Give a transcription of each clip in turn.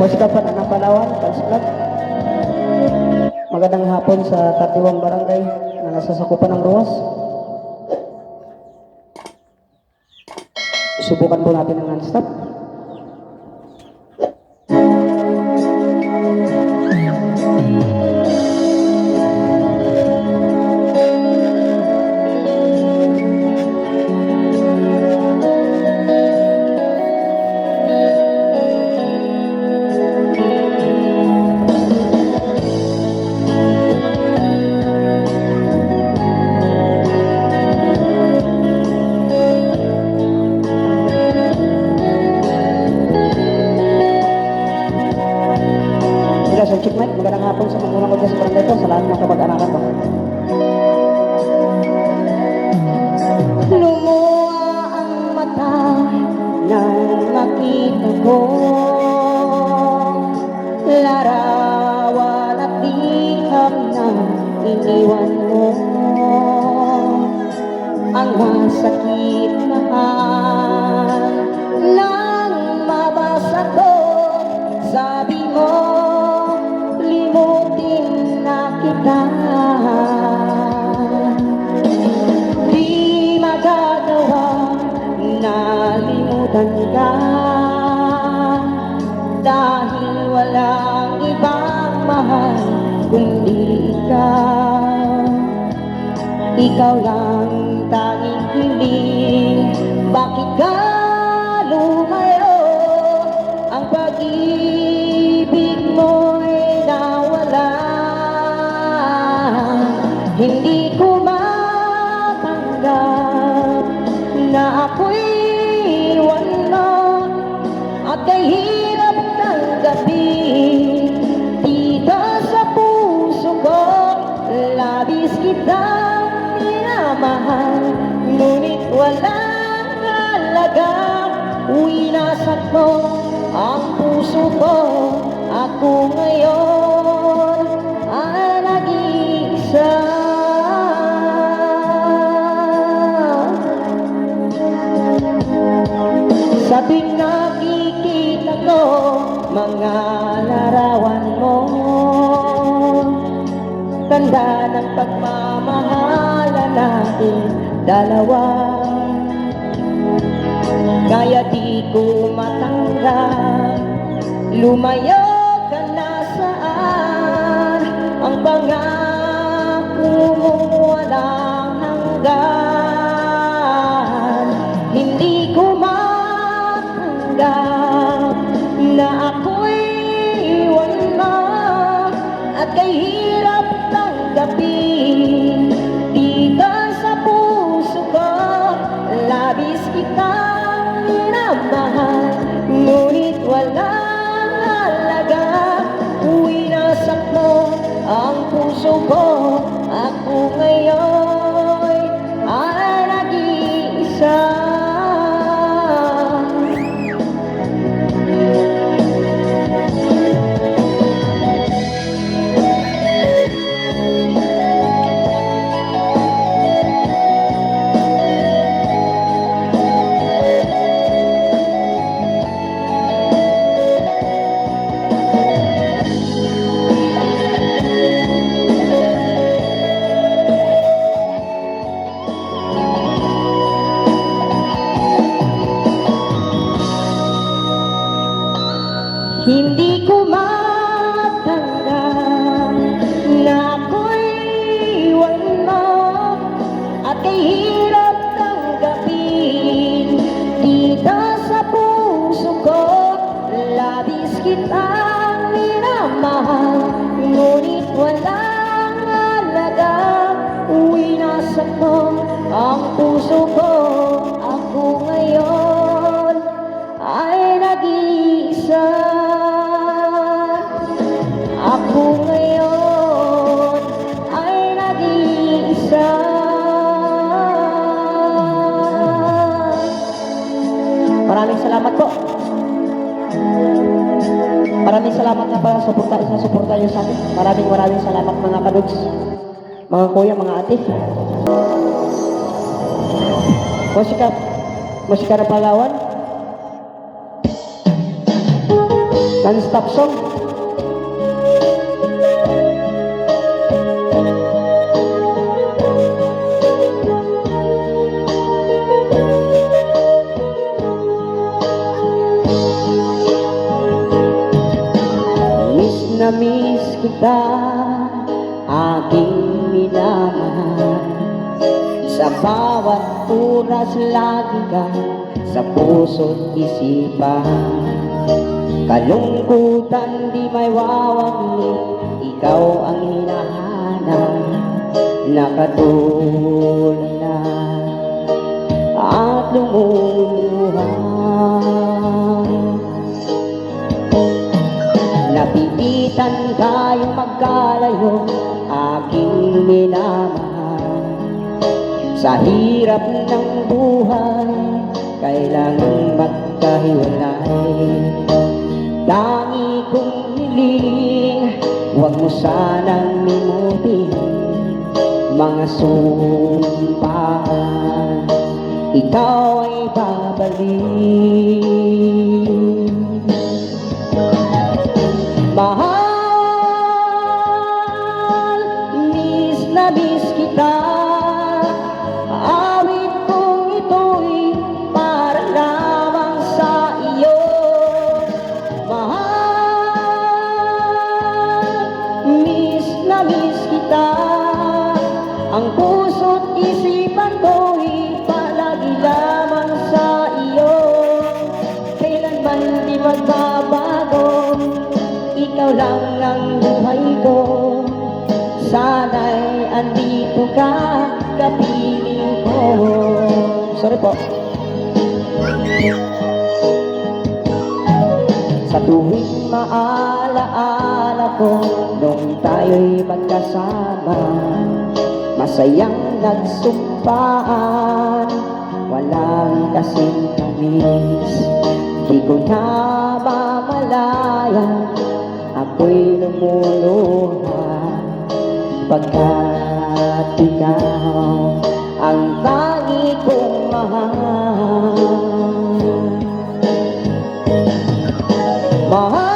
Kapan ng Palawan, Kalsklab. Magandang hapon sa 31 barangay na nasa sakupan ng Ruwas. Subukan po natin ang non-stop. Sa Chikmat, magandang hapon sa magulang ko dyan sa barangay ko, sa lahat ng kapag-anakan ko. Lumuha ang mata nang makita ko larawan at liham na iniwan mo. Ang masakit na nang mabasa ko, sabi mo limutin na kita. Di magagawa na limutan ka, dahil walang ibang mahal kundi ikaw. Ikaw lang tanging hiling, bakit ka lumayo? Ang pag-ibig mo'y nawala. Hindi ko matanggap na ako'y iwan mo, at kay hirap tanggapin dito sa puso ko. Labis kitang minamahal, ngunit walang halaga. Winasak mo ang puso ko. Ako ngayon ay nag-iisa. Sa tuwing nakikita ko mga larawan mo, tanda ng pagmamahalan natin dalawa. Kaya di ko matanggap, lumayo ka na saan. Ang pangako mo walang hanggan. Hindi ko matanggap na ako'y iwan mo, at kay hirap tanggapin dito sa puso ko. Labis kitang minamahal, ngunit walang halaga. Winasak mo ang puso ko. Ako ngayon ay nag-iisa. Hindi ko matanggap na ako'y iwan mo, at kay hirap tanggapin dito sa puso ko. Labis kitang minamahal, ngunit walang halaga. Winasak mo ang puso ko. Ako ngayon ay nag-iisa. Ako ngayon ay nag-iisa. Maraming salamat po. Maraming salamat na pala sa suporta niyo sa akin. Maraming salamat mga kadugs, mga kuya, mga ate. Musika ng Palawan. Non-stop song. Miss na miss kita, aking minamahal. Sa bawat oras lagi ka sa puso't isipan. Kalungkutan di may wawaglit, ikaw ang hinahanap. Nakatulad na at lumuluha. Napipitan tayong magkalayo, aking minamahal. Sa hirap ng buhay, kailangang magkahiwalay. Tangi kong hiling, huwag mo sanang limutin mga sumpaan, ikaw ay babalik. Mahal, miss na miss kita. Awit kong ito'y para lamang sa iyo. Mahal, miss na miss kita. Ang puso't isipan ko'y palagi lamang sa iyo. Kailanman di magbabago, ikaw lang ang buhay ko. Sana'y andito ka, kapiling ko. Sorry po. Sa tuwing maalaala ko nung tayo'y magkasama, masayang nagsumpaan, walang kasing tamis. Di ko na mamalayan, ako'y lumuluha pagkat ikaw ang tangi kong mahal. Mahal,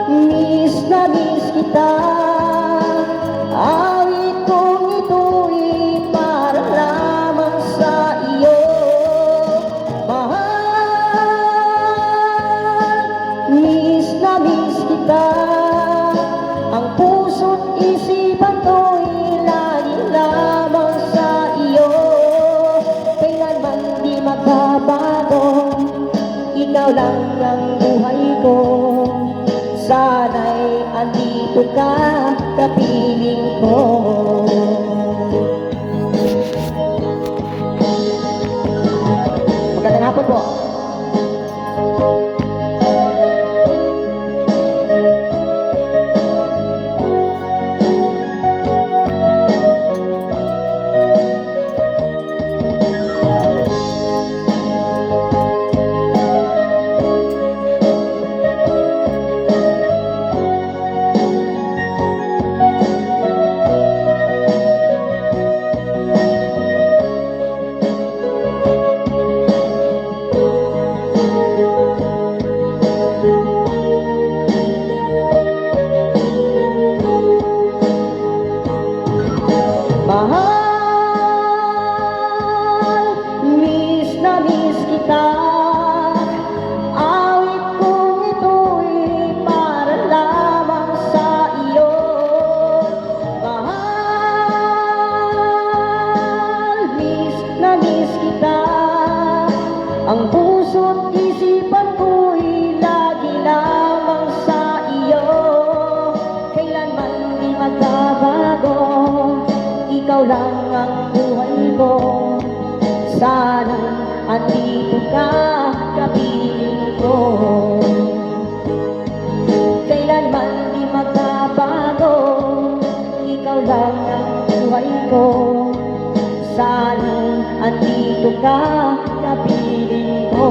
miss na miss kita. Awit kong ito'y para lamang sa iyo. Mahal, miss na miss kita. Ang puso't isipan ko'y lagi lamang sa iyo. Kailanman di magbabago, ikaw lang ang buhay ko. Sana'y andito ka, kapiling ko. Magandang hapon po. Mahal, miss na miss kita. Awit kong ito'y para lamang sa iyo. Mahal, miss na miss kita. Ang puso't isipan ko'y lagi lamang sa iyo. Kailanman di magbabago, ikaw lang ang buhay ko. Sana andito ka, kapiling ko. Kailanman di magbabago, ikaw lang ang buhay ko. Sana andito ka, kapiling ko.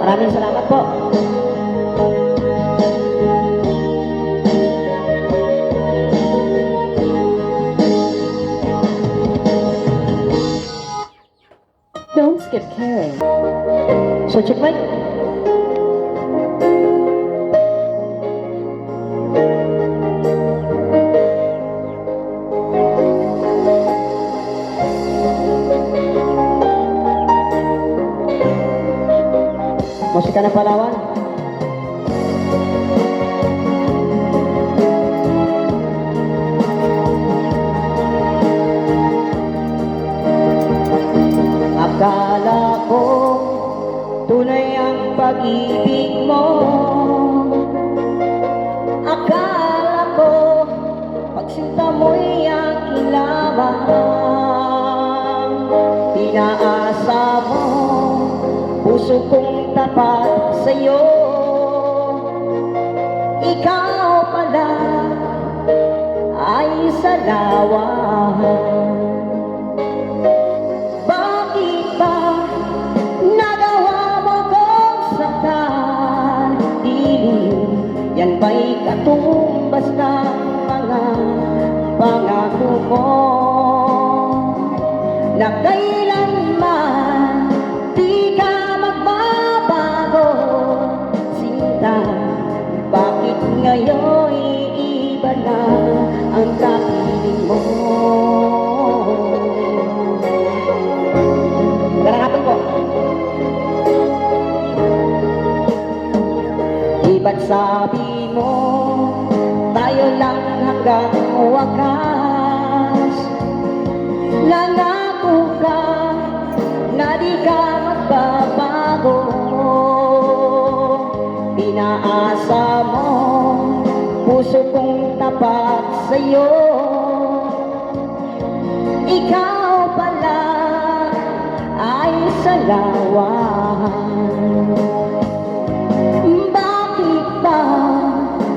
Maraming salamat po. So check mic. Musika ng Palawan. Akala ko tunay ang pag-ibig mo. Akala ko pagsinta mo'y aking lamang. Pinaasa mo puso kong tapat sa'yo. Ikaw pala ay sa lawan. Bakit ba nagawa mo kong saktan? Dilim, yan ba'y katumbas ng mga pangako mo? Na kailanman di ka magbabago, sinta. Bakit ngayon iba na ang kapiling mo? Magandang hapon po. Iba't sabi mo tayo lang hanggang wakas. Nangako ka na di ka magbabago. Pinaasa mo puso kong tapat sa'yo. Ikaw pala ay sa lawan. Bakit ba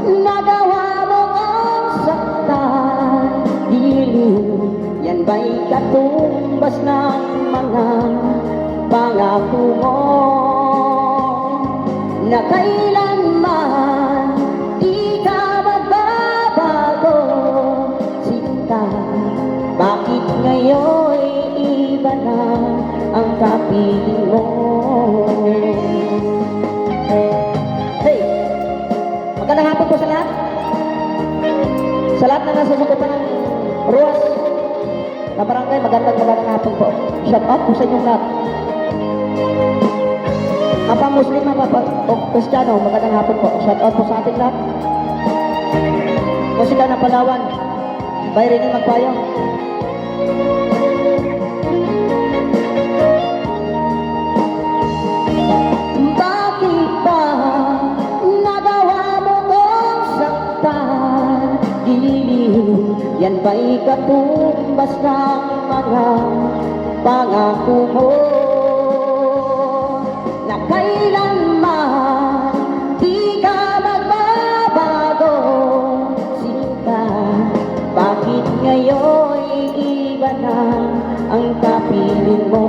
nagawa mo ang saktan? Dilim, yan ba'y katumbas ng mga pangako mo? Na kailanman di ka magbabago, sinta. Bakit ngayon iba na ang kapiling mo? Hey! Magandang hapon po sa lahat. Sa lahat na nasusukupan ng ruwas na barangay, magandang hapon po. Shout out po sa inyong lahat. Apa Muslim, apa Kristiyano, magandang hapon po. Shout out po sa ating lahat. Musika ng Palawan, by Rene Magpayo. Bakit ba nagawa mo kong saktan? Dilim, yan ba'y katumbas ng mga pangako mo? Na kailanman di ka magbabago, sinta. Bakit ngayon iba na ang kapiling mo?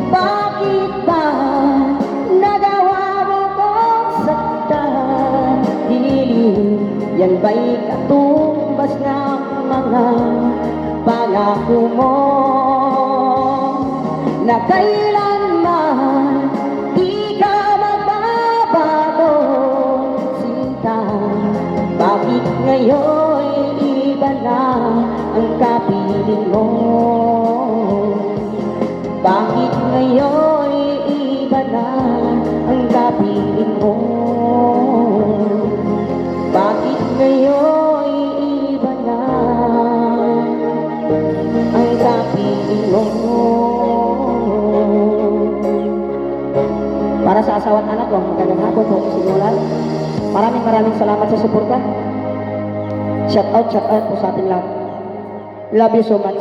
Bakit ba nagawa mo kong saktan? Dilim, yan ba'y katumbas ng mga pangako mo? Na kailanman di ka magbabago, sinta. Bakit ngayon iba na ang kapiling mo? Bakit ngayon iba na ang kapiling mo? Bakit ngayon iba na ang kapiling mo? Para sa asawa at anak ko, magandang hapon po sinulan. Maraming salamat sa suporta. Shout out po sa ating lahat. Love you so much.